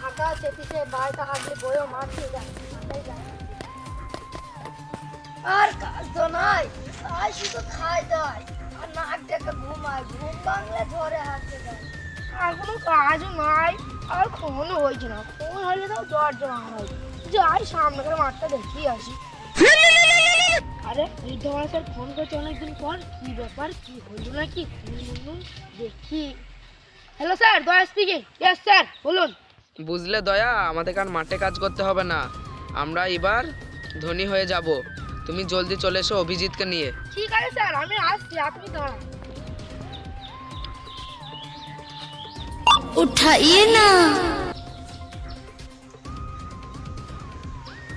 হাঁকা চেপিছে বাড়িটা হাঁটলে বইও মাছ খেয়ে যায় আর কাজ তো নাই তাই শুধু খাই দায় আর নাক ডেকে ঘুমায় ঘুম ভাঙলে ঝরে হাঁটতে যায় আর কোনো কাজও নাই আর ফোনও হয়েছে না ফোন হলে তো জ্বর জমা হয় যাই সামনেকার মাঠটা দেখিয়ে আসি আরে এই তোমার স্যার ফোন করছে অনেকদিন পর কি ব্যাপার কি হলো নাকি দেখি হ্যালো স্যার দয়া স্পিকিং ইয়েস স্যার বলুন বুঝলে দয়া, আমাদের আর মাঠে কাজ করতে হবে না, আমরা এবার ধনী হয়ে যাব। তুমি জলদি চলে এসো অভিজিৎকে নিয়ে। ঠিক আছে স্যার আমি আসছি আপনি দাঁড়ান उठाइए ना।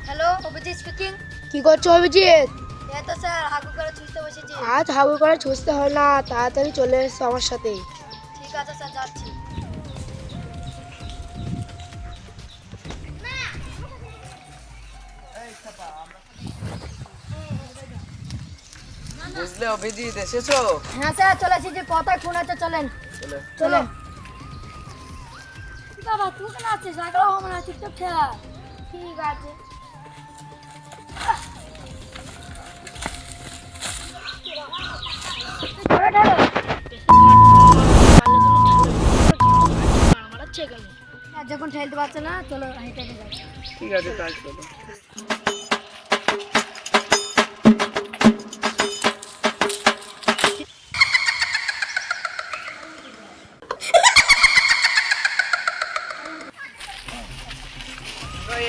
হ্যালো অভিজিৎ স্পিকিং কি করছো অভিজিৎ? এই তো স্যার হাগু করে ছুঁতে বসেছি আজ হাগু করে ছুঁচতে হয় না, তাড়াতাড়ি চলে এসো আমার সাথে। ঠিক আছে স্যার যাচ্ছি বুঝলে অভিজিৎ এসেছো? হ্যাঁ স্যার চলে এসেছি কথায় ফোন আছে চলেন চলো বাবা তুই কেন আছিস রাগলা হবে না চুপচাপ খেলা ঠিক আছে যখন ঠেলতে পারছে না চলো হেঁটে হেঁটে যাই ঠিক আছে তাই চলো।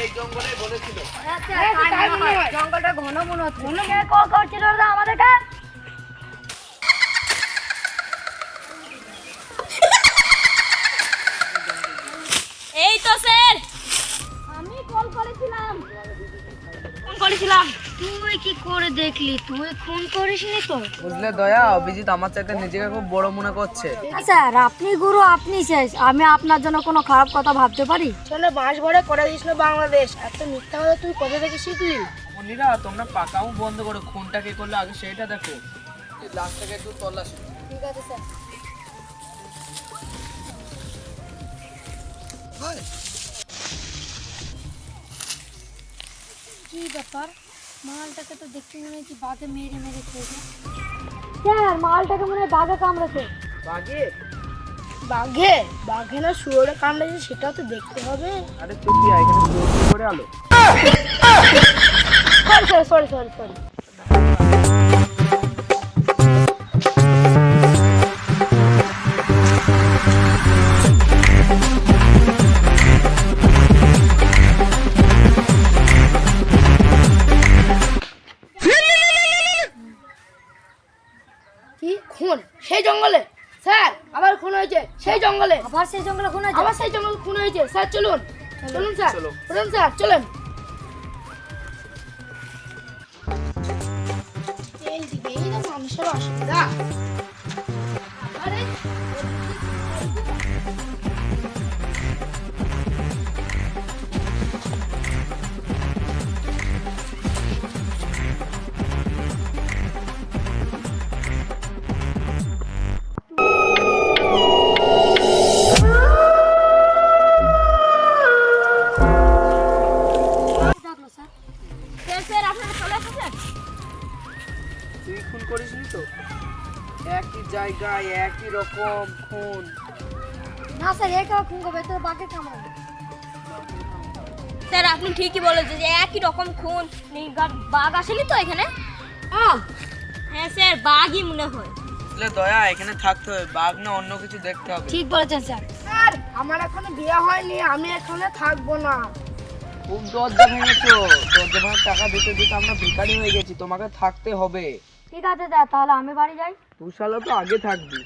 এই জঙ্গলে বলেছিল জঙ্গলটা ঘন মনে হচ্ছে কল করছিল আমাদেরকে এই তো স্যার আমি কল করেছিলাম ফোন করেছিলাম। তুই কি করে দেখলি তুই ফোন করিসনি তো বুঝলে দয়া, অভিজিৎ আমার চাইতে নিজেকে খুব বড় মনে করছে। স্যার আপনি গুরু আপনি শেষ আমি আপনার জন্য কোনো খারাপ কথা ভাবতে পারি চলে বাঁশ ভরে করে দিস না বাংলাদেশ, এত মিথ্যা হলে তুই কোথা থেকে শিখলি? মনিরা তোমরা পাকাও বন্ধ করো, খুনটা কে করলো আগে সেইটা দেখো। লাস্ট থেকে একটু তল্লাশি। ঠিক আছে স্যার কি ব্যাপার মালটাকে তো দেখতে মনে হচ্ছে বাঘে মেরে মেরে খেয়েছে স্যার মালটাকে মনে হয় বাঘে কামড়েছে বাগে? বাঘে বাঘে না শুয়োরে কামড়েছে সেটাও তো দেখতে হবে। আরে তুই কি এখানে জোর করে আলো? সরি সরি সরি কি খুন সেই জঙ্গলে? স্যার আবার খুন হয়েছে সেই জঙ্গলে, আবার সেই জঙ্গলে খুন হয়েছে আবার সেই জঙ্গলে খুন হয়েছে। স্যার চলুন চলুন স্যার চলো। চলুন স্যার চলেন। এইদিকে এই না মানুষের অসুবিধা। আরে ডাকলো স্যার স্যার আপনারা চলে এসেছেন? তুই খুন করিসনি তো? একই জায়গায় একই রকম খুন। না স্যার একা খুন করবে তোর বাঘে কামড়াবে স্যার আপনি ঠিকই বলেছেন যে একই রকম খুন। বাঘ আসেনি তো এখানে? হ্যাঁ স্যার বাঘই মনে হয়। বুঝলে দয়া, এখানে থাকতে হবে, বাঘ না অন্য কিছু দেখতে হবে। ঠিক বলেছেন স্যার স্যার আমার এখনো বিয়ে হয়নি, আমি এখানে থাকবো না। খুব দরজা ভেঙেছো, দরজা ভাঙার টাকা দিতে দিতে আমরা ভিখারি হয়ে গেছি, তোমাকে থাকতে হবে। ঠিক আছে স্যার তাহলে আমি বাড়ি যাই তুই শালা তো আগে থাকবি।